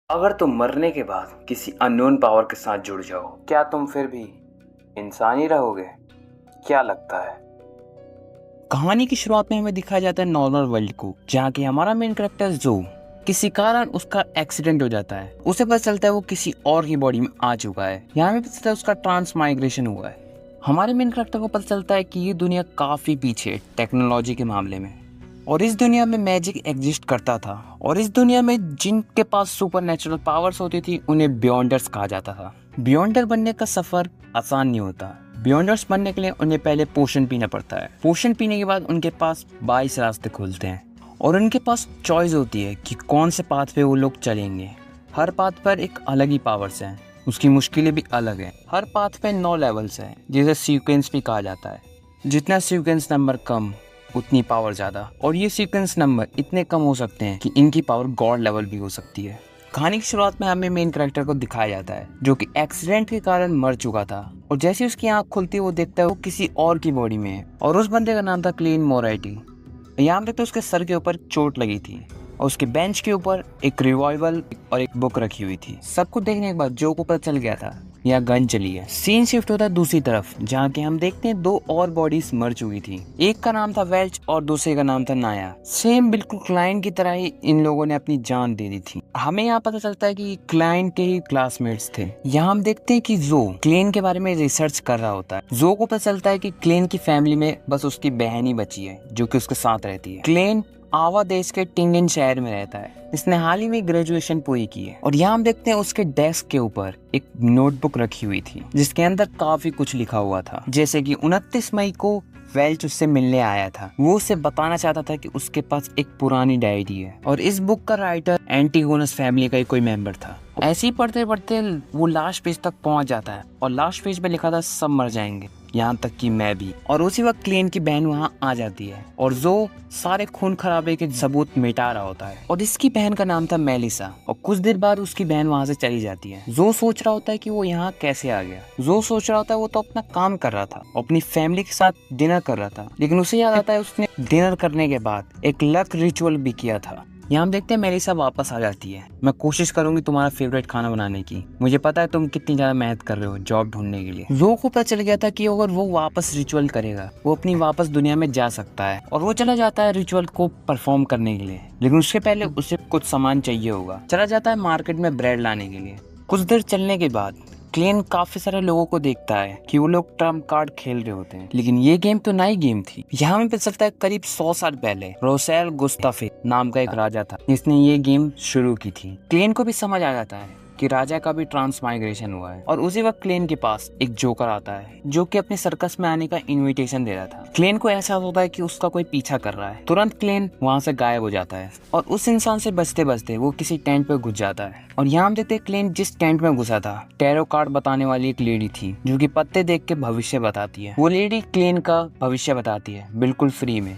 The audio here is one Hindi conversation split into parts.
अगर तुम मरने के बाद किसी अननोन पावर के साथ जुड़ जाओ, क्या तुम फिर भी इंसान ही रहोगे? क्या लगता है? कहानी की शुरुआत में हमें दिखाया जाता है नॉर्मल वर्ल्ड को, जहाँ की हमारा मेन कैरेक्टर जो किसी कारण उसका एक्सीडेंट हो जाता है। उसे पता चलता है वो किसी और की बॉडी में आ चुका है। यहाँ हमें पता चलता है उसका ट्रांस माइग्रेशन हुआ है। हमारे मेन कैरेक्टर को पता चलता है कि ये दुनिया काफी पीछे है टेक्नोलॉजी के मामले में, और इस दुनिया में मैजिक एग्जिस्ट करता था। और इस दुनिया में जिनके पास सुपर नेचुरल पावर्स होती थी उन्हें बियॉन्डर्स कहा जाता था। बियॉन्डर बनने का सफर आसान नहीं होता। बियॉन्डर्स बनने के लिए उन्हें पहले पोशन पीना पड़ता है। पोशन पीने के बाद उनके पास 22 रास्ते खुलते हैं और उनके पास चॉइस होती है कि कौन से पाथ पे वो लोग चलेंगे। हर पाथ पर एक अलग ही पावर्स हैं, उसकी मुश्किलें भी अलग हैं। हर पाथ पे 9 लेवल्स हैं, जिसे सीक्वेंस भी कहा जाता है। जितना सीक्वेंस नंबर कम उतनी पावर ज़्यादा, और ये सीक्वेंस नंबर इतने कम हो सकते हैं कि इनकी पावर गॉड लेवल भी हो सकती है। कहानी की शुरुआत में हमें मेन कैरेक्टर को दिखाया जाता है जो कि एक्सीडेंट के कारण मर चुका था, और जैसे ही उसकी आंख खुलती है वो देखता है वो किसी और की बॉडी में है, और उस बंदे का नाम था क्लीन मोराइटी। यहाँ हम देखते हैं उसके सर के ऊपर चोट लगी थी और उसके बेंच के ऊपर एक रिवॉल्वर और एक बुक रखी हुई थी। सब कुछ देखने के बाद जो को पता चल गया था यहाँ गन चली है। सीन शिफ्ट होता है दूसरी तरफ, जहाँ के हम देखते हैं 2 और बॉडीज मर चुकी थी। एक का नाम था वेल्च और दूसरे का नाम था नाया। सेम बिल्कुल क्लाइंट की तरह ही इन लोगों ने अपनी जान दे दी थी। हमें यहाँ पता चलता है कि क्लाइंट के ही क्लासमेट्स थे। यहाँ हम देखते हैं कि जो क्लेन के बारे में रिसर्च कर रहा होता है। जो को पता चलता है कि क्लेन की फैमिली में बस उसकी बहन ही बची है जो कि उसके साथ रहती है। क्लेन आवा देश के टिंगन शहर में रहता है। इसने हाल ही में ग्रेजुएशन पूरी की है। और यहाँ हम देखते हैं उसके डेस्क के ऊपर एक नोटबुक रखी हुई थी जिसके अंदर काफी कुछ लिखा हुआ था, जैसे कि 29 मई को वेल्च उससे मिलने आया था। वो उसे बताना चाहता था कि उसके पास एक पुरानी डायरी है और इस बुक का राइटर एंटीगोनस फैमिली का ही कोई मेंबर था। ऐसे ही पढ़ते पढ़ते वो लास्ट पेज तक पहुंच जाता है और लास्ट पेज पे लिखा था सब मर जाएंगे, यहाँ तक कि मैं भी। और उसी वक्त क्लेन की बहन वहाँ आ जाती है और जो सारे खून खराबे के सबूत मिटा रहा होता है। और इसकी बहन का नाम था मेलिसा। और कुछ देर बाद उसकी बहन वहाँ से चली जाती है। जो सोच रहा होता है कि वो यहाँ कैसे आ गया। जो सोच रहा होता है वो तो अपना काम कर रहा था, अपनी फैमिली के साथ डिनर कर रहा था, लेकिन उसे याद आता है उसने डिनर करने के बाद एक लक रिचुअल भी किया था। यहाँ हम देखते हैं मेलिसा वापस आ जाती है। मैं कोशिश करूंगी तुम्हारा फेवरेट खाना बनाने की। मुझे पता है तुम कितनी ज्यादा मेहनत कर रहे हो जॉब ढूंढने के लिए। रो को पता चल गया था कि अगर वो वापस रिचुअल करेगा वो अपनी वापस दुनिया में जा सकता है, और वो चला जाता है रिचुअल को परफॉर्म करने के लिए। लेकिन उसके पहले उसे कुछ सामान चाहिए होगा। चला जाता है मार्केट में ब्रेड लाने के लिए। कुछ देर चलने के बाद क्लेन काफी सारे लोगों को देखता है कि वो लोग ट्रम्प कार्ड खेल रहे होते हैं, लेकिन ये गेम तो नई गेम थी। यहाँ में पता चलता है करीब 100 साल पहले रोसेल गुस्ताफे नाम का एक राजा था जिसने ये गेम शुरू की थी। क्लेन को भी समझ आ जाता है कि राजा का भी ट्रांस माइग्रेशन हुआ है, और उसी वक्त क्लेन के पास एक जोकर आता है जो कि अपने सर्कस में आने का इनविटेशन दे रहा था। क्लेन को एहसास होता है कि उसका कोई पीछा कर रहा है। तुरंत क्लेन वहाँ से गायब हो जाता है और उस इंसान से बचते बचते वो किसी टेंट पे घुस जाता है। और यहाँ हम देखते हैं क्लेन जिस टेंट में घुसा था, टैरो कार्ड बताने वाली एक लेडी थी जो कि पत्ते देख के भविष्य बताती है। वो लेडी क्लेन का भविष्य बताती है बिल्कुल फ्री में,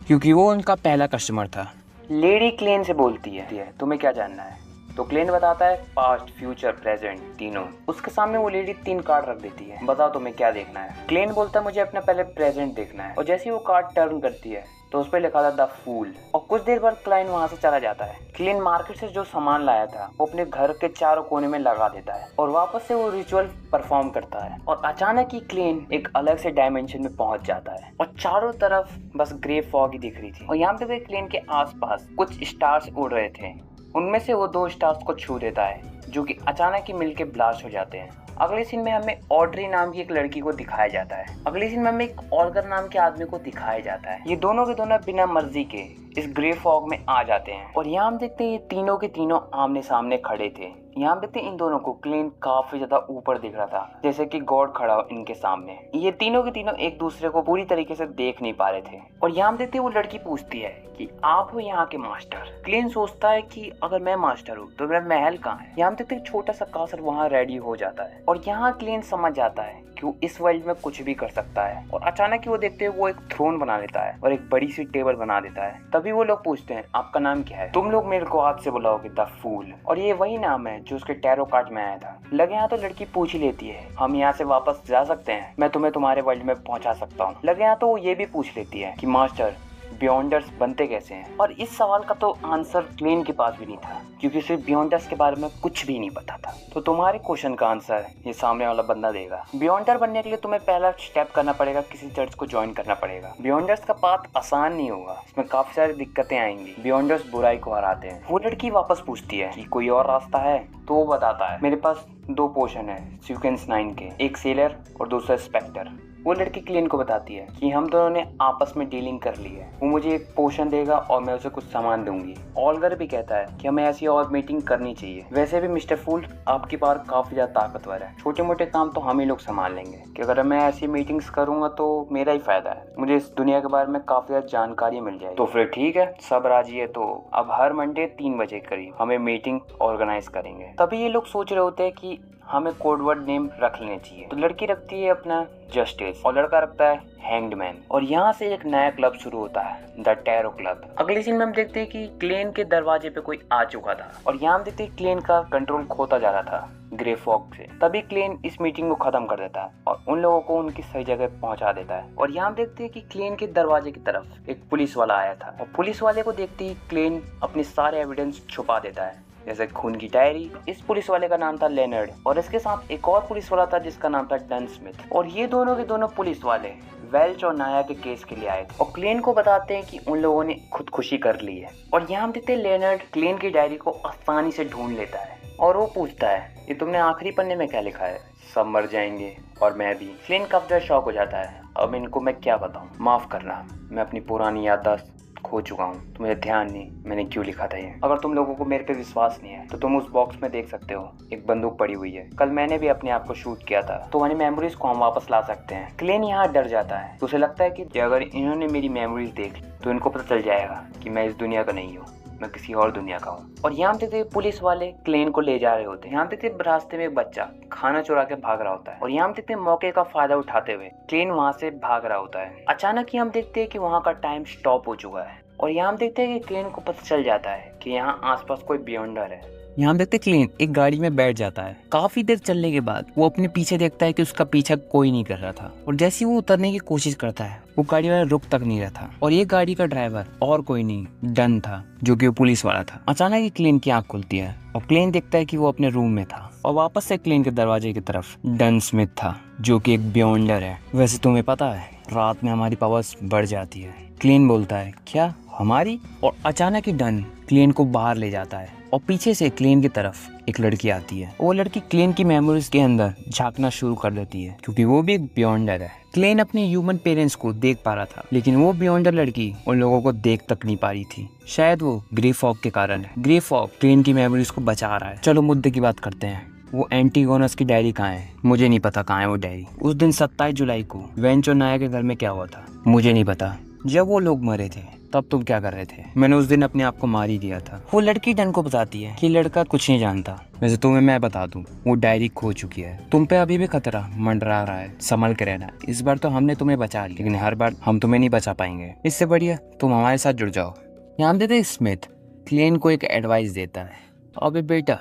क्योंकि वो उनका पहला कस्टमर था। लेडी क्लेन से बोलती है, तुम्हें क्या जानना है? तो क्लेन बताता है पास्ट, फ्यूचर, प्रेजेंट तीनों। उसके सामने वो लेडी 3 कार्ड रख देती है। बताओ तुम्हें क्या देखना है? क्लेन बोलता है मुझे अपना पहले प्रेजेंट देखना है। और जैसे ही वो कार्ड टर्न करती है तो उस पर लिखा था द फूल। और कुछ देर बाद क्लाइन वहां से चला जाता है। क्लेन मार्केट से जो सामान लाया था वो अपने घर के चारों कोने में लगा देता है और वापस से वो रिचुअल परफॉर्म करता है। और अचानक ही क्लेन एक अलग से डायमेंशन में पहुंच जाता है और चारों तरफ बस ग्रे फॉग ही दिख रही थी। और यहाँ पे क्लेन के आसपास कुछ स्टार्स उड़ रहे थे। उनमें से वो 2 स्टार्स को छू देता है जो कि अचानक ही मिलके ब्लास्ट हो जाते हैं। अगले सीन में हमें ऑड्री नाम की एक लड़की को दिखाया जाता है। अगले सीन में हमें एक ऑल्गर नाम के आदमी को दिखाया जाता है। ये दोनों के दोनों बिना मर्जी के इस ग्रे फॉग में आ जाते हैं। और यहाँ हम देखते हैं ये तीनों के तीनों आमने सामने खड़े थे। यहाँ हम देखते हैं इन दोनों को क्लेन काफी ज्यादा ऊपर दिख रहा था, जैसे कि गॉड खड़ा हो इनके सामने। ये तीनों के तीनों एक दूसरे को पूरी तरीके से देख नहीं पा रहे थे। और यहाँ हम देखते हैं वो लड़की पूछती है कि आप हो यहाँ के मास्टर। क्लेन सोचता है कि अगर मैं मास्टर हूँ तो मेरा महल कहाँ है। यहाँ हम देखते हैं छोटा सा कासर वहाँ रेडी हो जाता है। और यहाँ क्लेन समझ जाता है कि वो इस वर्ल्ड में कुछ भी कर सकता है। और अचानक ही वो देखते हैं वो एक थ्रोन बना लेता है और एक बड़ी सी टेबल बना देता है। तभी वो लोग पूछते हैं आपका नाम क्या है? तुम लोग मेरे को आज से बुलाओगे द फूल। और ये वही नाम है जो उसके टैरो कार्ड में आया था। लगे यहाँ तो लड़की पूछ ही लेती है हम यहाँ से वापस जा सकते हैं? मैं तुम्हें तुम्हारे वर्ल्ड में पहुंचा सकता हूँ। लगे यहाँ तो वो ये भी पूछ लेती है कि मास्टर बियॉन्डर्स बनते कैसे हैं? और इस सवाल का तो आंसर क्लेन के पास भी नहीं था, क्योंकि उसे बियॉन्डर्स के बारे में कुछ भी नहीं पता था। तो तुम्हारे क्वेश्चन का आंसर ये सामने वाला बंदा देगा। बियॉन्डर बनने के लिए तुम्हें पहला स्टेप करना पड़ेगा, किसी चर्च को ज्वाइन करना पड़ेगा। बियॉन्डर्स का पाथ आसान नहीं होगा, इसमें काफी सारी दिक्कतें आएंगी। बियॉन्डर्स बुराई को हराते हैं। वो लड़की वापस पूछती है कि कोई और रास्ता है, तो वो बताता है मेरे पास 2 पोर्शन है सीक्वेंस 9 के, एक सेलर और दूसरा स्पेक्टर। वो लड़की क्लेन को बताती है कि हम दोनों ने आपस में डीलिंग कर ली है, वो मुझे एक पोर्शन देगा और मैं उसे कुछ सामान दूंगी। ऑल्गर भी कहता है कि हमें ऐसी और मीटिंग करनी चाहिए। वैसे भी मिस्टर फूल आपकी पावर काफी ज्यादा ताकतवर है, छोटे मोटे काम तो हम ही लोग संभाल लेंगे, कि अगर मैं ऐसी मीटिंग्स करूंगा तो मेरा ही फायदा है, मुझे इस दुनिया के बारे में काफी ज्यादा जानकारी मिल जाएगी। तो फिर ठीक है, सब राजी है। तो अब हर मंडे 3 बजे करीब हमें मीटिंग ऑर्गेनाइज करेंगे। तभी ये लोग सोच रहे होते हैं कि हमें कोडवर्ड नेम रख लेने चाहिए। तो लड़की रखती है अपना जस्टिस और लड़का रखता है हैंग्ड मैन। और यहाँ से एक नया क्लब शुरू होता है, द टैरो क्लब। अगले सीन में हम देखते हैं कि क्लेन के दरवाजे पे कोई आ चुका था और यहाँ हम देखते हैं क्लेन का कंट्रोल खोता जा रहा था ग्रे फॉग से। तभी क्लेन इस मीटिंग को खत्म कर देता है और उन लोगों को उनकी सही जगह पहुंचा देता है। और यहाँ हम देखते हैं कि क्लेन के दरवाजे की तरफ एक पुलिस वाला आया था और पुलिस वाले को देखते ही क्लेन अपने सारे एविडेंस छुपा देता है, जैसे खून की डायरी। इस पुलिस वाले का नाम था लेनर्ड और इसके साथ एक और पुलिस वाला था जिसका नाम था डन स्मिथ। और ये दोनों के दोनों पुलिस वाले वेल्च और नाया के केस के लिए आए थे और क्लेन को बताते हैं कि उन लोगों ने खुदकुशी कर ली है। और यहाँ हम देखते हैं लेनर्ड क्लेन की डायरी को आसानी से ढूंढ लेता है और वो पूछता है ये तुमने आखिरी पन्ने में क्या लिखा है? सब मर जाएंगे और मैं भी। क्लेन काफी ज्यादा शॉक हो जाता है, अब इनको मैं क्या बताऊं, माफ करना, मैं अपनी पुरानी याददाश्त खो चुका हूँ, तो मुझे ध्यान नहीं मैंने क्यों लिखा था ये। अगर तुम लोगों को मेरे पे विश्वास नहीं है तो तुम उस बॉक्स में देख सकते हो, एक बंदूक पड़ी हुई है। कल मैंने भी अपने आप को शूट किया था, तो हमारी मेमोरीज को हम वापस ला सकते हैं। क्लेन यहाँ डर जाता है, तो उसे लगता है कि अगर इन्होंने मेरी मेमोरीज देख ली तो इनको पता चल जाएगा कि मैं इस दुनिया का नहीं हूँ, मैं किसी और दुनिया का हूँ। और यहाँ देखते पुलिस वाले क्लेन को ले जा रहे होते हैं। यहाँ देखते रास्ते में एक बच्चा खाना चुरा के भाग रहा होता है और यहाँ देखते मौके का फायदा उठाते हुए क्लेन वहाँ से भाग रहा होता है। अचानक ही हम देखते हैं कि वहाँ का टाइम स्टॉप हो चुका है और यहाँ हम देखते हैं कि क्लेन को पता चल जाता है कि यहाँ आसपास कोई बियॉन्डर है। यहाँ हम देखते क्लेन एक गाड़ी में बैठ जाता है। काफी देर चलने के बाद वो अपने पीछे देखता है कि उसका पीछा कोई नहीं कर रहा था और जैसे ही वो उतरने की कोशिश करता है वो गाड़ी वाला रुक तक नहीं रहा था और ये गाड़ी का ड्राइवर और कोई नहीं डन था, जो कि वो पुलिस वाला था। अचानक ही क्लेन की आंख खुलती है और क्लेन देखता है कि वो अपने रूम में था और वापस से क्लेन के दरवाजे की तरफ डन स्मिथ था, जो कि एक बियॉन्डर है। वैसे तुम्हें पता है रात में हमारी पावर्स बढ़ जाती है। क्लेन बोलता है क्या हमारी? और अचानक ही डन क्लेन को बाहर ले जाता है और पीछे से क्लेन की तरफ एक लड़की आती है। वो लड़की क्लेन की मेमोरीज के अंदर झांकना शुरू कर देती है, क्योंकि वो भी एक बियॉन्डर है। क्लेन अपने ह्यूमन पेरेंट्स को देख पा रहा था, लेकिन वो बियॉन्डर लड़की उन लोगों को देख तक नहीं पा रही थी। शायद वो ग्रे फॉग के कारण है। ग्रे फॉग क्लेन की मेमोरीज को बचा रहा है। चलो मुद्दे की बात करते हैं। वो एंटीगोनस की डायरी कहाँ है? मुझे नहीं पता कहाँ है वो डायरी। उस दिन 27 जुलाई को वेंच और नाया के घर में क्या हुआ था? मुझे नहीं पता। जब वो लोग मरे थे तब तुम क्या कर रहे थे? मैंने उस दिन अपने आप को मार ही दिया था। वो लड़की डन को बताती है कि लड़का कुछ नहीं जानता। वैसे तुम्हें मैं बता दूं, वो डायरी खो चुकी है। तुम पे अभी भी खतरा मंडरा रहा है, संभल के रहना। इस बार तो हमने तुम्हें बचा लिया, लेकिन हर बार हम तुम्हें नहीं बचा पाएंगे। इससे बढ़िया तुम हमारे साथ जुड़ जाओ। यहाँ हम देते स्मिथ क्लेन को एक एडवाइस देता है, अबे बेटा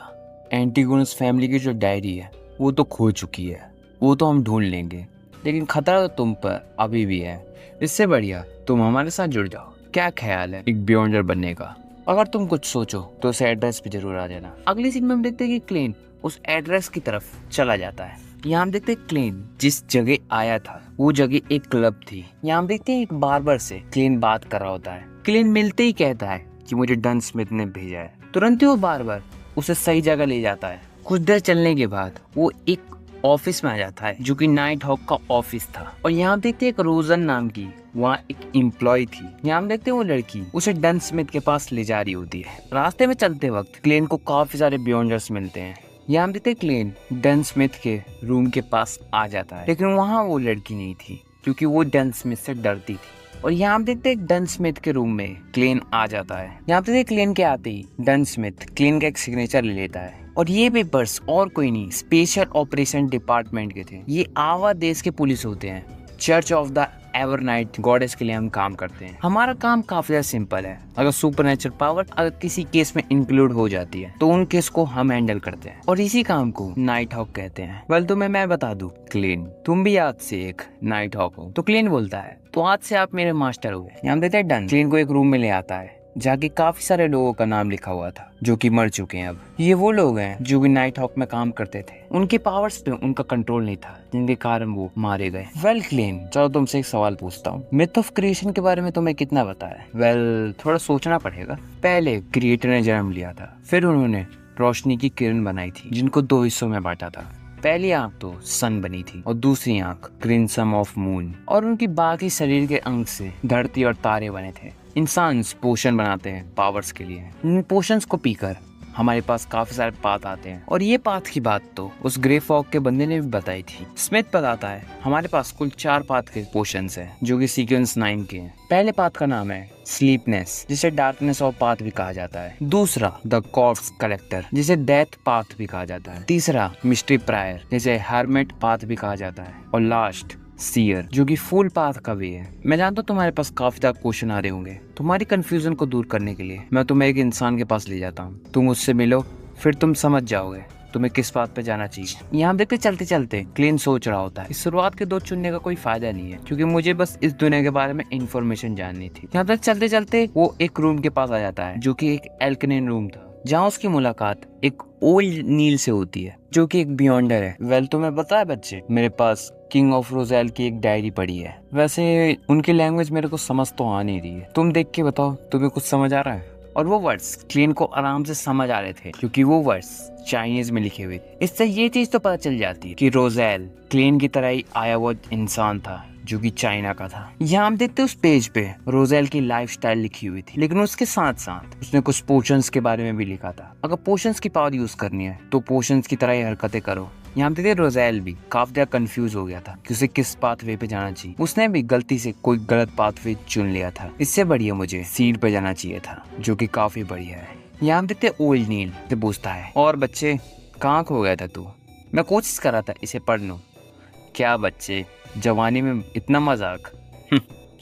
एंटीगोनस फैमिली की जो डायरी है वो तो खो चुकी है, वो तो हम ढूंढ लेंगे, लेकिन खतरा तो तुम पर अभी भी है। इससे बढ़िया तुम हमारे साथ जुड़ जाओ। क्या ख्याल है एक बियॉन्डर बनने का? अगर तुम कुछ सोचो तो उस एड्रेस पे जरूर आ जाना। अगली सीन में हम देखते हैं कि क्लेन उस एड्रेस की तरफ चला जाता है। यहाँ हम देखते हैं क्लेन जिस जगह आया था वो जगह एक क्लब थी। यहाँ हम देखते हैं एक बार्बर से क्लेन बात कर रहा होता है। क्लेन मिलते ही कहता है कि मुझे डन स्मिथ ने भेजा है। तुरंत ही वो बार्बर उसे सही जगह ले जाता है। कुछ देर चलने के बाद वो एक ऑफिस में आ जाता है, जो कि नाइट हॉक का ऑफिस था। और यहाँ देखते एक रोजन नाम की वहाँ एक एम्प्लॉय थी। यहाँ हम देखते वो लड़की उसे डन स्मिथ के पास ले जा रही होती है। रास्ते में चलते वक्त क्लेन को काफी सारे बियॉन्डर्स मिलते हैं। यहाँ हम देखते क्लेन डन स्मिथ के रूम के पास आ जाता है, लेकिन वहाँ वो लड़की नहीं थी, क्योंकि वो डन स्मिथ से डरती थी। और यहाँ हम देखते हैं डन स्मिथ के रूम में क्लेन आ जाता है। यहाँ पे क्लेन के आते ही डन स्मिथ क्लेन का एक सिग्नेचर ले लेता है और ये पेपर्स और कोई नहीं स्पेशल ऑपरेशन डिपार्टमेंट के थे। ये आवा देश के पुलिस होते हैं, church of the Evernight goddess के लिए हम काम करते हैं। हमारा काम काफी ज्यादा सिंपल है। अगर सुपरनेचुरल पावर अगर किसी केस में इंक्लूड हो जाती है तो उन केस को हम हैंडल करते हैं और इसी काम को नाइट हॉक कहते हैं। वेल तुम्हें मैं बता दूं क्लेन, तुम भी आज से एक नाइट हॉक हो। तो क्लेन बोलता है तो आज से आप मेरे मास्टर हुए। यहाँ देते हैं डन। क्लेन को एक रूम में ले आता है जाके काफी सारे लोगों का नाम लिखा हुआ था जो कि मर चुके हैं। अब ये वो लोग हैं जो भी नाइट हॉक में काम करते थे, उनके पावर्स पे उनका कंट्रोल नहीं था जिनके कारण वो मारे गए। वेल क्लेन, चलो तुमसे एक सवाल पूछता हूँ, मिथ ऑफ क्रिएशन के बारे में तुम्हें कितना पता है? वेल थोड़ा सोचना पड़ेगा। पहले क्रिएटर ने जन्म लिया था, फिर उन्होंने रोशनी की किरण बनाई थी जिनको 2 हिस्सों में बांटा था। पहली आंख तो सन बनी थी और दूसरी आंख क्रिंसम ऑफ मून, और उनकी बाकी शरीर के अंग से धरती और तारे बने थे। इंसान पोशन बनाते हैं पावर्स के लिए। इन पोशंस को पीकर हमारे पास काफी सारे पाथ आते हैं, और ये पाथ की बात तो उस ग्रे फॉग के बंदे ने भी बताई थी। स्मिथ बताता है हमारे पास कुल 4 पाथ के पोशंस हैं जो कि सीक्वेंस 9 के हैं। पहले पाथ का नाम है स्लीपनेस, जिसे डार्कनेस ऑफ पाथ भी कहा जाता है। दूसरा द कॉर्प्स कलेक्टर, जिसे डेथ पाथ भी कहा जाता है। तीसरा मिस्ट्री प्रायर, जिसे हर्मिट पाथ भी कहा जाता है। और लास्ट सीयर, जो कि फुल पाथ का वे है। मैं जानता हूँ तुम्हारे पास काफी ज्यादा क्वेश्चन आ रहे होंगे। तुम्हारी कंफ्यूजन को दूर करने के लिए मैं तुम्हें एक इंसान के पास ले जाता हूँ। तुम उससे मिलो, फिर तुम समझ जाओगे तुम्हें किस बात पे जाना चाहिए। यहाँ देखते चलते चलते क्लेन सोच रहा होता है इस शुरुआत के 2 चुनने का कोई फायदा नहीं है, क्योंकि मुझे बस इस दुनिया के बारे में इंफॉर्मेशन जाननी थी। यहाँ तक चलते चलते वो एक रूम के पास आ जाता है जो कि एक एल्केनेन रूम था, जहाँ उसकी मुलाकात एक ओल्ड नील से होती है जो कि एक बियॉन्डर है। वेल तुम्हें पता है बच्चे, मेरे पास किंग ऑफ रोजेल की एक डायरी पड़ी है। वैसे उनकी लैंग्वेज मेरे को समझ तो आ नहीं रही है, तुम देख के बताओ तुम्हें कुछ समझ आ रहा है? और वो वर्ड्स क्लेन को आराम से समझ आ रहे थे क्योंकि वो वर्ड्स चाइनीज में लिखे हुए थे। इससे ये चीज तो पता चल जाती है कि रोजेल क्लेन की तरह ही आया वो इंसान था जो कि चाइना का था। यहाँ हम देखते उस पेज पे रोजेल की लाइफस्टाइल लिखी हुई थी, लेकिन उसके साथ साथ उसने कुछ पोशंस के बारे में भी लिखा था। अगर पोशंस की पावर यूज करनी है तो पोशंस की तरह ही हरकतें करो। यहाँ देखते रोजेल भी काफी ज्यादा कंफ्यूज हो गया था कि उसे किस पाथवे पे जाना चाहिए। उसने भी गलती से कोई गलत पाथवे चुन लिया था। इससे बढ़िया मुझे सीड पे जाना चाहिए था, जो कि काफी बढ़िया है। यहाँ देखते ओल्ड नील से पूछता है, और बच्चे कहाँ खो गया था तू? मैं कोशिश कर रहा था इसे पढ़ लूं। क्या बच्चे, जवानी में इतना मजाक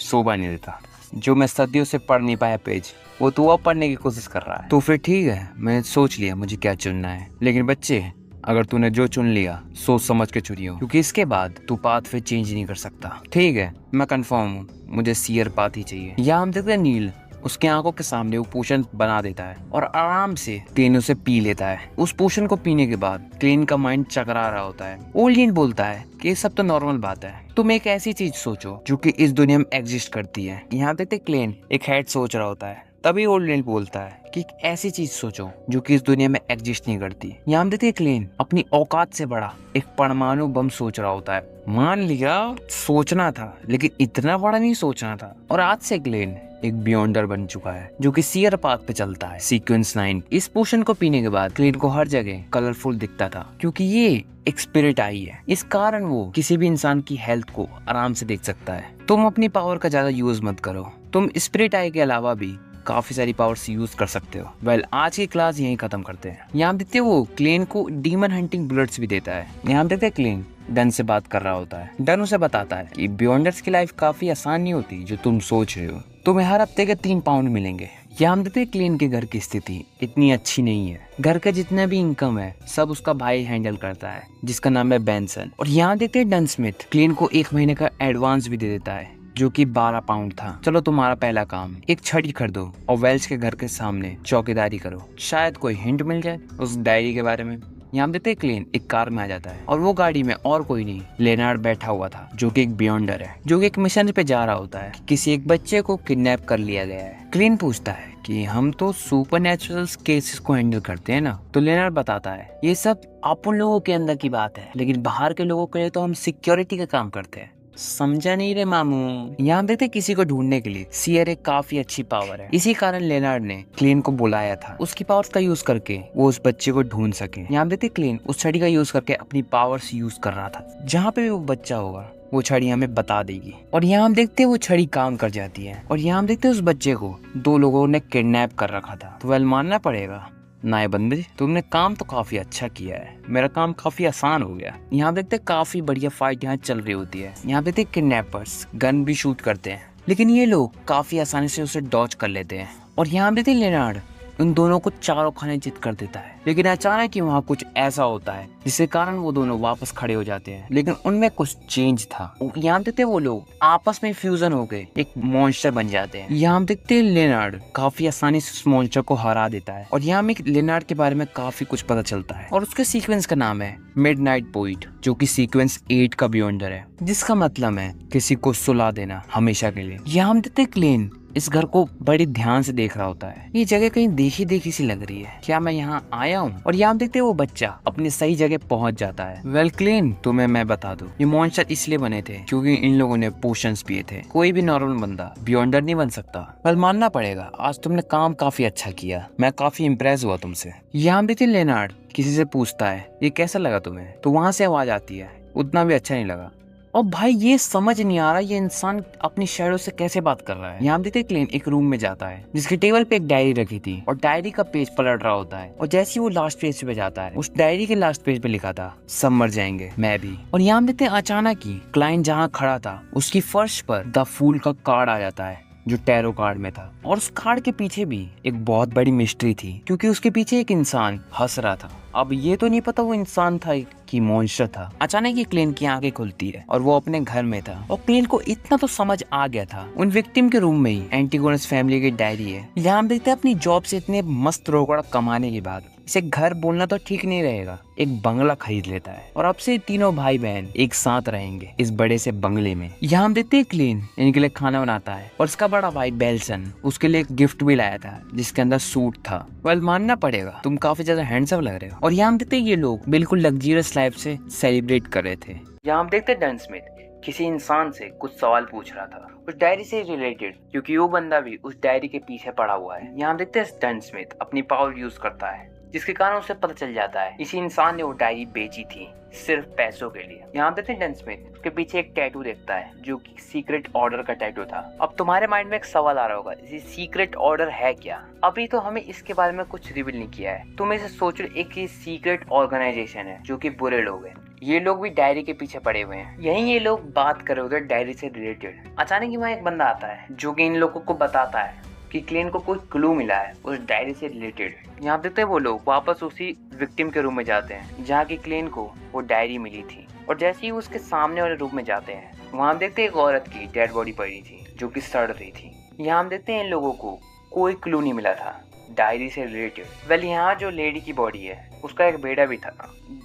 शोभा नहीं देता। जो मैं सदियों से पढ़ नहीं पाया पेज, वो तू अब पढ़ने की कोशिश कर रहा है। तो फिर ठीक है, मैंने सोच लिया मुझे क्या चुनना है। लेकिन बच्चे, अगर तूने जो चुन लिया सोच समझ के चुनियो, क्योंकि इसके बाद तू पाथ फिर चेंज नहीं कर सकता। ठीक है, मैं कंफर्म हूँ, मुझे सीयर पाथ ही चाहिए। यहाँ हम देखते हैं नील उसके आंखों के सामने वो पोशन बना देता है और आराम से क्लेन उसे पी लेता है। उस पोशन को पीने के बाद क्लेन का माइंड चकरा रहा होता है। ओल्ड नील बोलता है कि ये सब तो नॉर्मल बात है, तुम एक ऐसी चीज सोचो जो कि इस दुनिया में एग्जिस्ट करती है। यहाँ देखते क्लेन एक हेड सोच रहा होता है, तभी ओल्ड नील बोलता है कि ऐसी चीज सोचो जो कि इस दुनिया में एग्जिस्ट नहीं करती। यहाँ हम देखते हैं क्लेन अपनी औकात से बड़ा एक परमाणु बम सोच रहा होता है। मान लिया सोचना था, लेकिन इतना बड़ा नहीं सोचना था। और आज से क्लेन एक बियॉन्डर बन चुका है जो कि सीयर पाथ पे चलता है, सीक्वेंस 9। इस पोशन को पीने के बाद क्लेन को हर जगह कलरफुल दिखता था, क्योंकि ये एक स्पिरिट आई है। इस कारण वो किसी भी इंसान की हेल्थ को आराम से देख सकता है। तुम अपनी पावर का ज्यादा यूज मत करो, तुम स्पिरिट आई के अलावा भी काफी सारी पावर्स यूज कर सकते हो। वेल आज की क्लास यहीं खत्म करते हैं। यहाँ देखते हैं वो क्लेन को डीमन हंटिंग बुलेट्स भी देता है। यहाँ देखते हैं क्लेन डन से बात कर रहा होता है। डन उसे बताता है कि बियॉन्डर्स की लाइफ काफी आसान नहीं होती जो तुम सोच रहे हो। तुम्हें हर हफ्ते के 3 पाउंड मिलेंगे। यहाँ हम देखते हैं क्लेन के घर की स्थिति इतनी अच्छी नहीं है। घर का जितना भी इनकम है सब उसका भाई हैंडल करता है, जिसका नाम है बेंसन। और यहाँ देखते हैं डन स्मिथ क्लेन को 1 महीने का एडवांस भी दे देता है, जो कि 12 पाउंड था। चलो तुम्हारा पहला काम, एक छड़ी खरीदो और वेल्च के घर के सामने चौकीदारी करो, शायद कोई हिंट मिल जाए उस डायरी के बारे में। यहाँ देखते क्लेन एक कार में आ जाता है और वो गाड़ी में और कोई नहीं, लेनार्ड बैठा हुआ था, जो कि एक बियॉन्डर है, जो कि एक मिशन पे जा रहा होता है। किसी एक बच्चे को किडनैप कर लिया गया है। क्लेन पूछता है कि हम तो सुपरनैचुरल केसेस को हैंडल करते हैं ना। तो लेनार्ड बताता है ये सब अपन लोगों के अंदर की बात है, लेकिन बाहर के लोगों के लिए तो हम सिक्योरिटी का काम करते हैं। समझा नहीं रे मामू। यहाँ देखते किसी को ढूंढने के लिए सीयर एक काफी अच्छी पावर है। इसी कारण लेनार्ड ने क्लेन को बुलाया था, उसकी पावर्स का यूज करके वो उस बच्चे को ढूंढ सके। यहाँ देखते क्लेन उस छड़ी का यूज करके अपनी पावर्स यूज कर रहा था। जहाँ पे भी वो बच्चा होगा वो छड़ी हमें बता देगी। और यहाँ हम देखते वो छड़ी काम कर जाती है। और यहाँ हम देखते उस बच्चे को 2 लोगों ने किडनैप कर रखा था। तो वेल मानना पड़ेगा नाए बंदे, तुमने काम तो काफी अच्छा किया है, मेरा काम काफी आसान हो गया। यहाँ देखते काफी बढ़िया फाइट यहाँ चल रही होती है। यहाँ देखते किडनैपर्स गन भी शूट करते हैं, लेकिन ये लोग काफी आसानी से उसे डॉज कर लेते हैं। और यहाँ देखते लेनार्ड उन दोनों को चारों खाने चित कर देता है, लेकिन अचानक ही वहाँ कुछ ऐसा होता है जिसके कारण वो दोनों वापस खड़े हो जाते हैं, लेकिन उनमें कुछ चेंज था। यहाँ देखते वो लोग आपस में फ्यूजन हो गए एक मॉन्स्टर बन जाते हैं। यहाँ देखते लेनार्ड काफी आसानी से उस मॉन्स्टर को हरा देता है। और यहाँ में लेनार्ड के बारे में काफी कुछ पता चलता है, और उसके सीक्वेंस का नाम है मिडनाइट पोइट, जो कि सीक्वेंस 8 का बियॉन्डर है, जिसका मतलब है किसी को सुला देना हमेशा के लिए। यहाँ हम देखते क्लेन इस घर को बड़े ध्यान से देख रहा होता है। ये जगह कहीं देखी देखी सी लग रही है, क्या मैं यहाँ आया हूँ? और यहाँ देखते वो बच्चा अपनी सही जगह पहुँच जाता है। वेल क्लेन, तुम्हें मैं बता दूं, ये मॉन्स्टर इसलिए बने थे क्योंकि इन लोगों ने पोशंस पिए थे। कोई भी नॉर्मल बंदा बियॉन्डर नहीं बन सकता। वेल मानना पड़ेगा, आज तुमने काम काफी अच्छा किया, मैं काफी इम्प्रेस हुआ तुमसे। यहाँ देखते लेनार्ड किसी से पूछता है ये कैसा लगा तुम्हें, तो वहाँ से आवाज आती है उतना भी अच्छा नहीं लगा। और भाई ये समझ नहीं आ रहा ये इंसान अपनी शैडो से कैसे बात कर रहा है। यहाँ देखते क्लेन एक रूम में जाता है जिसके टेबल पे एक डायरी रखी थी, और डायरी का पेज पलट रहा होता है। और जैसे ही वो लास्ट पेज पे जाता है, उस डायरी के लास्ट पेज पे लिखा था सब मर जाएंगे, मैं भी। और यहाँ देखते अचानक ही क्लाइंट जहाँ खड़ा था उसकी फर्श पर द फूल का कार्ड आ जाता है जो टैरो कार्ड में था। और उस कार्ड के पीछे भी एक बहुत बड़ी मिस्ट्री थी, क्योंकि उसके पीछे एक इंसान हंस रहा था। अब ये तो नहीं पता वो इंसान था कि मॉन्स्टर था। अचानक ही क्लेन की आंखें खुलती है और वो अपने घर में था। और क्लेन को इतना तो समझ आ गया था, उन विक्टिम के रूम में ही एंटीगोनस फैमिली की डायरी है। यहाँ हम देखते हैं अपनी जॉब से इतने मस्त रोकड़ा कमाने के बाद इसे घर बोलना तो ठीक नहीं रहेगा, एक बंगला खरीद लेता है। और अब से तीनों भाई बहन एक साथ रहेंगे इस बड़े से बंगले में। यहाँ हम देखते हैं क्लेन इनके लिए खाना बनाता है, और इसका बड़ा भाई बेल्सन उसके लिए एक गिफ्ट भी लाया था जिसके अंदर सूट था। वेल मानना पड़ेगा, तुम काफी ज्यादा हैंडसम लग रहे हो। और यहाँ हम देखते हैं ये लोग बिल्कुल लग्जरियस लाइफ से सेलिब्रेट कर रहे थे। यहाँ हम देखते डन स्मिथ किसी इंसान से कुछ सवाल पूछ रहा था उस डायरी से रिलेटेड, क्योंकि वो बंदा भी उस डायरी के पीछे पड़ा हुआ है। यहाँ हम देखते हैं डन स्मिथ अपनी पावर यूज करता है, जिसके कारण उसे पता चल जाता है इसी इंसान ने वो डायरी बेची थी सिर्फ पैसों के लिए। यहाँ देखते हैं डन स्मिथ उसके पीछे एक टैटू देखता है जो कि सीक्रेट ऑर्डर का टैटू था। अब तुम्हारे माइंड में एक सवाल आ रहा होगा, ये सीक्रेट ऑर्डर है क्या? अभी तो हमें इसके बारे में कुछ रिवील नहीं किया है। तुम इसे सोचो, एक सीक्रेट ऑर्गेनाइजेशन है जो कि बुरे लोग हैं। ये लोग भी डायरी के पीछे पड़े हुए हैं। यही ये लोग बात कर रहे होते डायरी से रिलेटेड। अचानक ही वहाँ एक बंदा आता है जो कि इन लोगों को बताता है कि क्लेन को कोई क्लू मिला है उस डायरी से रिलेटेड। यहाँ देखते हैं वो लोग वापस उसी विक्टिम के रूम में जाते हैं जहाँ की क्लेन को वो डायरी मिली थी। और जैसे ही उसके सामने वाले रूम में जाते हैं, वहाँ हम देखते हैं एक औरत की डेड बॉडी पड़ी थी जो कि सड़ रही थी। यहाँ हम देखते हैं इन लोगों को कोई क्लू नहीं मिला था डायरी से रिलेटेड। वेल यहाँ जो लेडी की बॉडी है उसका एक बेटा भी था,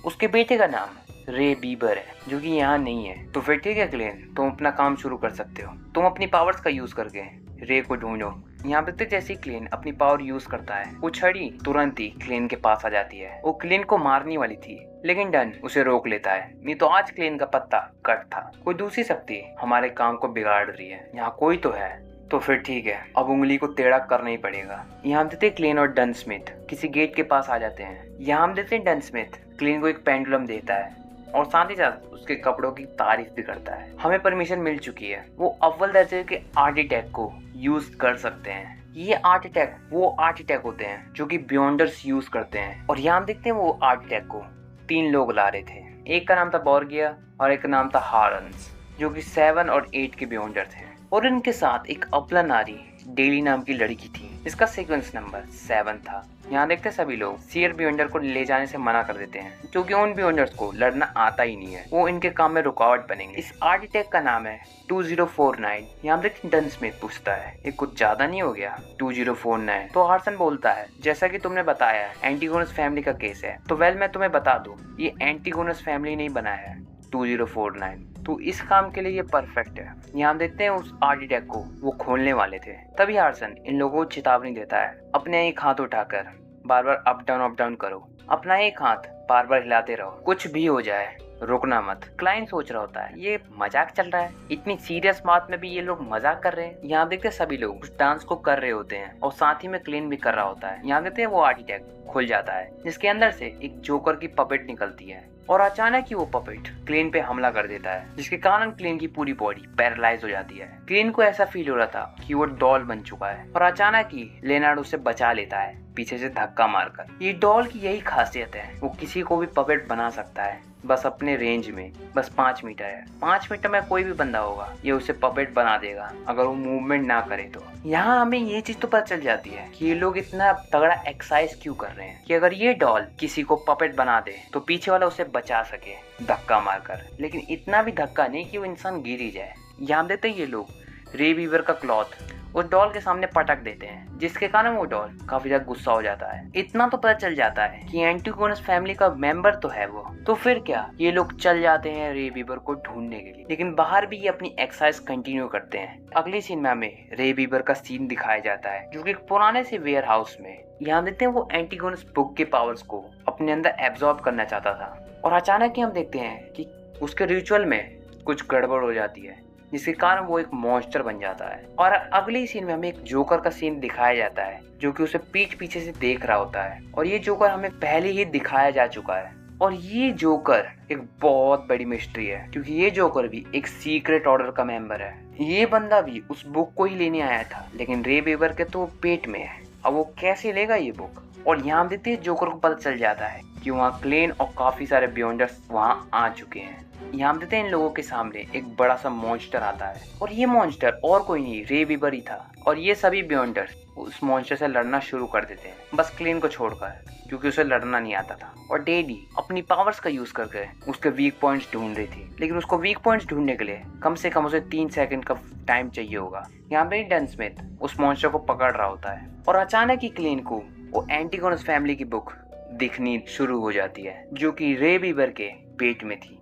उसके बेटे का नाम रे बीबर है जो कि यहाँ नहीं है। तो फिर ठीक है क्लेन, तुम अपना काम शुरू कर सकते हो। तुम अपनी पावर्स का यूज करके रे को ढूंढो। यहाँ देखते जैसे ही क्लेन अपनी पावर यूज करता है, वो छड़ी तुरंत ही क्लेन के पास आ जाती है। वो क्लेन को मारने वाली थी, लेकिन डन उसे रोक लेता है। नहीं तो आज क्लेन का पत्ता कट था। कोई दूसरी शक्ति हमारे काम को बिगाड़ रही है, यहाँ कोई तो है। तो फिर ठीक है, अब उंगली को टेढ़ा करना ही पड़ेगा। यहाँ हम देखते क्लेन और डन स्मिथ किसी गेट के पास आ जाते हैं। यहाँ हम देखते डन स्मिथ क्लेन को एक पेंडुलम देता है और साथ ही साथ उसके कपड़ों की तारीफ भी करता है। हमें परमिशन मिल चुकी है, वो अव्वल दर्जे के आर्ट अटैक को यूज कर सकते हैं। ये आर्ट अटैक वो आर्ट अटैक होते हैं जो कि बियॉन्डर्स यूज करते हैं। और यहाँ हम देखते हैं वो आर्ट अटैक को 3 लोग ला रहे थे। एक का नाम था बॉर्गिया और एक का नाम था हारंस, जो कि 7 और 8 के बियॉन्डर थे। और इनके साथ एक अपला नारी डेली नाम की लड़की थी जिसका सीक्वेंस नंबर 7 था। यहाँ देखते सभी लोग सीयर बियॉन्डर को ले जाने से मना कर देते हैं क्योंकि उन बियॉन्डर्स को लड़ना आता ही नहीं है, वो इनके काम में रुकावट बनेंगे। इस आर्ट अटैक का नाम है 2049। यहाँ देखते डन स्मिथ पूछता है ये कुछ ज्यादा नहीं हो गया 2049? तो हार्सन बोलता है जैसा कि तुमने बताया एंटीगोनस फैमिली का केस है, तो वेल मैं तुम्हें बता दूं ये एंटीगोनस फैमिली नहीं बनाया है 2049, तो इस काम के लिए ये परफेक्ट है। यहाँ देखते हैं उस आर्ट अटैक को वो खोलने वाले थे। तभी हार्सन इन लोगों को चेतावनी देता है अपने एक हाथ उठाकर बार बार अप डाउन करो, अपना एक हाथ बार बार हिलाते रहो, कुछ भी हो जाए रुकना मत। क्लाइंट सोच रहा होता है ये मजाक चल रहा है, इतनी सीरियस बात में भी ये लोग मजाक कर रहे हैं। यहाँ देखते सभी लोग उस डांस को कर रहे होते हैं और साथ ही में क्लीन भी कर रहा होता है। यहाँ देखते हैं वो आर्ट अटैक खुल जाता है, जिसके अंदर से एक जोकर की पपेट निकलती है और अचानक ही वो पपेट क्लेन पे हमला कर देता है, जिसके कारण क्लेन की पूरी बॉडी पैरालाइज हो जाती है। क्लेन को ऐसा फील हो रहा था कि वो डॉल बन चुका है और अचानक ही लेनार्ड उसे बचा लेता है पीछे से धक्का मारकर। ये डॉल की यही खासियत है, वो किसी को भी पपेट बना सकता है, बस अपने रेंज में। बस 5 मीटर है, 5 मीटर में कोई भी बंदा होगा ये उसे पपेट बना देगा अगर वो मूवमेंट ना करे तो। यहाँ हमें ये चीज तो पता चल जाती है कि ये लोग इतना तगड़ा एक्सरसाइज क्यों कर रहे हैं कि अगर ये डॉल किसी को पपेट बना दे तो पीछे वाला उसे बचा सके धक्का मारकर, लेकिन इतना भी धक्का नहीं कि वो इंसान गिर ही जाए। यहाँ देते ये लोग रे वीवर का क्लॉथ उस डॉल के सामने पटक देते हैं, जिसके कारण वो डॉल काफी ज्यादा गुस्सा हो जाता है। इतना तो पता चल जाता है कि एंटीगोनस फैमिली का मेंबर तो है वो। तो फिर क्या, ये लोग चल जाते हैं रे वीवर को ढूंढने के लिए, लेकिन बाहर भी ये अपनी एक्सरसाइज कंटिन्यू करते हैं। अगली सीन में हमें रे वीवर का सीन दिखाया जाता है, जो कि एक पुराने से वेयर हाउस में। यहाँ देखते हैं वो एंटीगोनस बुक के पावर्स को अपने अंदर एब्जॉर्ब करना चाहता था और अचानक ही हम देखते हैं कि उसके रिचुअल में कुछ गड़बड़ हो जाती है, जिसके कारण वो एक मॉन्स्टर बन जाता है। और अगली सीन में हमें एक जोकर का सीन दिखाया जाता है, जो कि उसे पीठ पीछे से देख रहा होता है। और ये जोकर हमें पहले ही दिखाया जा चुका है और ये जोकर एक बहुत बड़ी मिस्ट्री है, क्योंकि ये जोकर भी एक सीक्रेट ऑर्डर का मेंबर है। ये बंदा भी उस बुक को ही लेने आया था, लेकिन रे वीवर के तो पेट में है, अब वो कैसे लेगा ये बुक। और यहाँ देखते हैं जोकर को पता चल जाता है कि वहाँ क्लेन और काफी सारे बियॉन्डर्स वहाँ आ चुके हैं। यहाँ देखते हैं इन लोगों के सामने एक बड़ा सा मॉन्स्टर आता है और ये मॉन्स्टर और कोई नहीं रे वीवर ही था। और ये सभी बियॉन्डर्स उस मॉन्स्टर से लड़ना शुरू कर देते हैं, बस क्लेन को छोड़कर, क्योंकि उसे लड़ना नहीं आता था। और डेडी अपनी पावर्स का यूज करके उसके वीक पॉइंट्स ढूंढ रही थी, लेकिन उसको वीक पॉइंट्स ढूंढने के लिए कम से कम उसे 3 सेकंड का टाइम चाहिए होगा। यहाँ पे डन स्मिथ उस मॉन्स्टर को पकड़ रहा होता है और अचानक ही क्लेन को वो एंटीगोनस फैमिली की बुक दिखनी शुरू हो जाती है, जो कि रे वीवर के पेट में थी।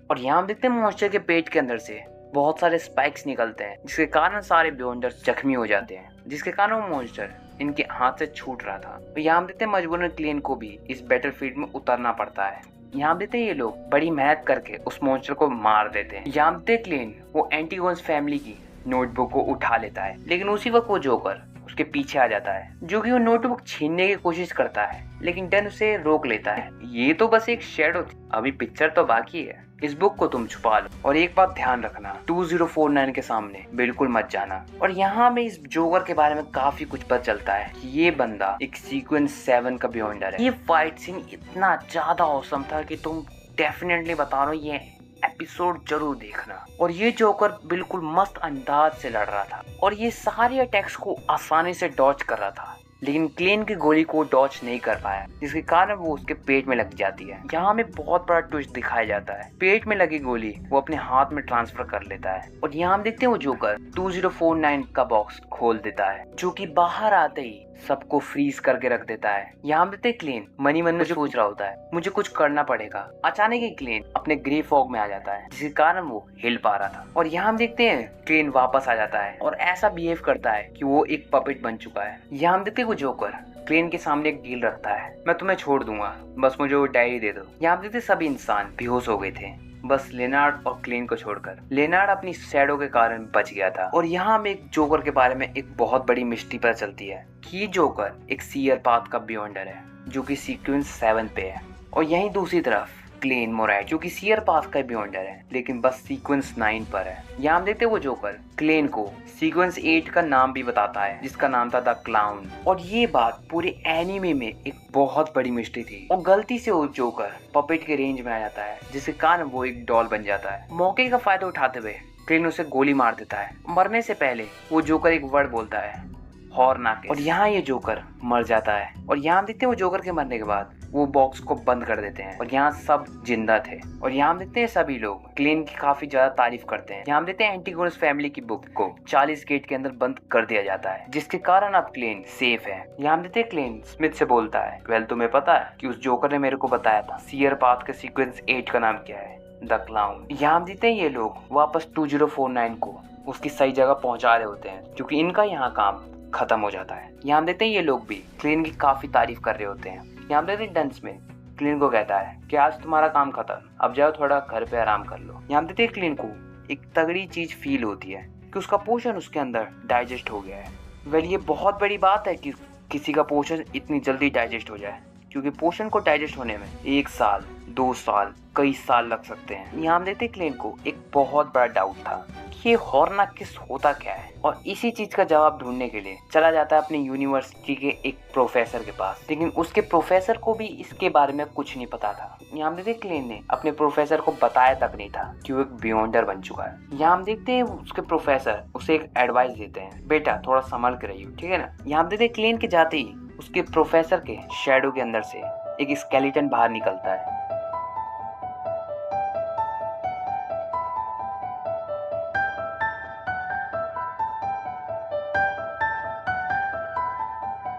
और यहाँ देखते हैं मॉन्स्टर के पेट के अंदर से बहुत सारे स्पाइक्स निकलते हैं, जिसके कारण सारे बियॉन्डर्स जख्मी हो जाते हैं, जिसके कारण वो मॉन्स्टर इनके हाथ से छूट रहा था। तो यहाँ देखते हैं मजबूरन क्लेन को भी इस बैटलफील्ड में उतरना पड़ता है। यहाँ देखते हैं ये लोग बड़ी मेहनत करके उस मॉन्स्टर को मार देते हैं। यहाँ देखते हैं क्लेन वो एंटीगोनस फैमिली की नोटबुक को उठा लेता है, लेकिन उसी वक्त वो जोकर उसके पीछे आ जाता है, जो कि वो नोटबुक छीनने की कोशिश करता है, लेकिन डन उसे रोक लेता है। ये तो बस एक शैडो थी, अभी पिक्चर तो बाकी है, इस बुक को तुम छुपा लो। और एक बात ध्यान रखना, 2049 के सामने बिल्कुल मत जाना। और यहाँ में इस जोकर के बारे में काफी कुछ पता चलता है कि ये बंदा एक सीक्वेंस 7 का बियॉन्डर है। ये फाइट सीन इतना ज्यादा औसम था कि तुम डेफिनेटली बता रहा हूँ ये एपिसोड जरूर देखना। और ये जोकर बिल्कुल मस्त अंदाज से लड़ रहा था और ये सारे अटैक्स को आसानी से डॉज कर रहा था, लेकिन क्लेन की गोली को डॉज नहीं कर पाया, जिसके कारण वो उसके पेट में लग जाती है। यहाँ हमें बहुत बड़ा ट्विस्ट दिखाया जाता है, पेट में लगी गोली वो अपने हाथ में ट्रांसफर कर लेता है। और यहाँ हम देखते हैं वो जोकर 2049 का बॉक्स खोल देता है, जो कि बाहर आते ही सबको फ्रीज करके रख देता है। यहाँ देखते हैं क्लेन मन में सोच रहा होता है मुझे कुछ करना पड़ेगा। अचानक ही क्लेन अपने ग्रे फॉग में आ जाता है, जिसके कारण वो हिल पा रहा था। और यहाँ हम देखते हैं क्लेन वापस आ जाता है और ऐसा बिहेव करता है कि वो एक पपेट बन चुका है। यहाँ हम देखते हैं वो जोकर क्लेन के सामने एक डील रखता है, मैं तुम्हें छोड़ दूंगा, बस मुझे वो डायरी दे दो। यहाँ हम देखते सभी इंसान बेहोश हो गए थे, बस लेनार्ड और क्लेन को छोड़कर। लेनार्ड अपनी शैडो के कारण बच गया था। और यहाँ हमें एक जोकर के बारे में एक बहुत बड़ी मिस्ट्री पता चलती है कि ये जोकर एक सीयर पाथ का बियॉन्डर है, जो कि सीक्वेंस 7 पे है। और यहीं दूसरी तरफ क्लेन मोराइट, जो कि सीयर पाथ का बियॉन्डर है, लेकिन बस सीक्वेंस 9 पर है। यहाँ हम देखते हैं वो जोकर क्लेन को सीक्वेंस 8 का नाम भी बताता है, जिसका नाम था द क्लाउन। और ये बात पूरे एनिमे में एक बहुत बड़ी मिस्ट्री थी। और गलती से वो जोकर पपेट के रेंज में आ जाता है, जिसके कारण वो एक डॉल बन जाता है। मौके का फायदा उठाते हुए क्लेन उसे गोली मार देता है। मरने से पहले वो जोकर एक वर्ड बोलता है, हॉर्नाके, और यहाँ ये जोकर मर जाता है। और यहाँ देखते हैं वो जोकर के मरने के बाद वो बॉक्स को बंद कर देते हैं और यहाँ सब जिंदा थे। और यहाँ देखते हैं सभी लोग क्लेन की काफी ज्यादा तारीफ करते हैं। यहाँ देखते हैं एंटीगोनस फैमिली की बुक को 40 गेट के अंदर बंद कर दिया जाता है, जिसके कारण अब क्लेन सेफ है। यहाँ देखते हैं क्लेन स्मिथ से बोलता है, वेल तुम्हें पता है कि उस जोकर ने मेरे को बताया था सीयर पाथ के सीक्वेंस 8 का नाम क्या है, द क्लाउन। यहाँ देखते हैं ये लोग वापस 2049 को उसकी सही जगह पहुंचा रहे होते हैं, क्योंकि इनका यहाँ काम खत्म हो जाता है। यहाँ देखते हैं ये लोग भी क्लेन की काफी तारीफ कर रहे होते हैं। यहाँ देखते हैं डन स्मिथ क्लेन को कहता है कि आज तुम्हारा काम खत्म, अब जाओ थोड़ा घर पे आराम कर लो। यहाँ देखते हैं क्लेन को एक तगड़ी चीज फील होती है कि उसका पोषण उसके अंदर डाइजेस्ट हो गया है। वेल ये बहुत बड़ी बात है कि किसी का पोषण इतनी जल्दी डाइजेस्ट हो जाए, क्योंकि पोशन को डाइजेस्ट होने में 1 साल, 2 साल, कई साल लग सकते हैं। यहाँ हम देखते हैं क्लेन को एक बहुत बड़ा डाउट था कि ये हॉर्नाकिस होता क्या है, और इसी चीज का जवाब ढूंढने के लिए चला जाता है अपनी यूनिवर्सिटी के एक प्रोफेसर के पास। लेकिन उसके प्रोफेसर को भी इसके बारे में कुछ नहीं पता था। यहाँ हम देखते हैं क्लेन ने अपने प्रोफेसर को बताया तक नहीं था कि वो एक बियॉन्डर बन चुका है। यहाँ हम देखते हैं उसके प्रोफेसर उसे एक एडवाइस देते हैं, बेटा थोड़ा संभल के रहिए, ठीक है ना। यहाँ हम देखते हैं क्लेन के जाते ही उसके प्रोफेसर के शैडो के अंदर से एक स्केलेटन बाहर निकलता है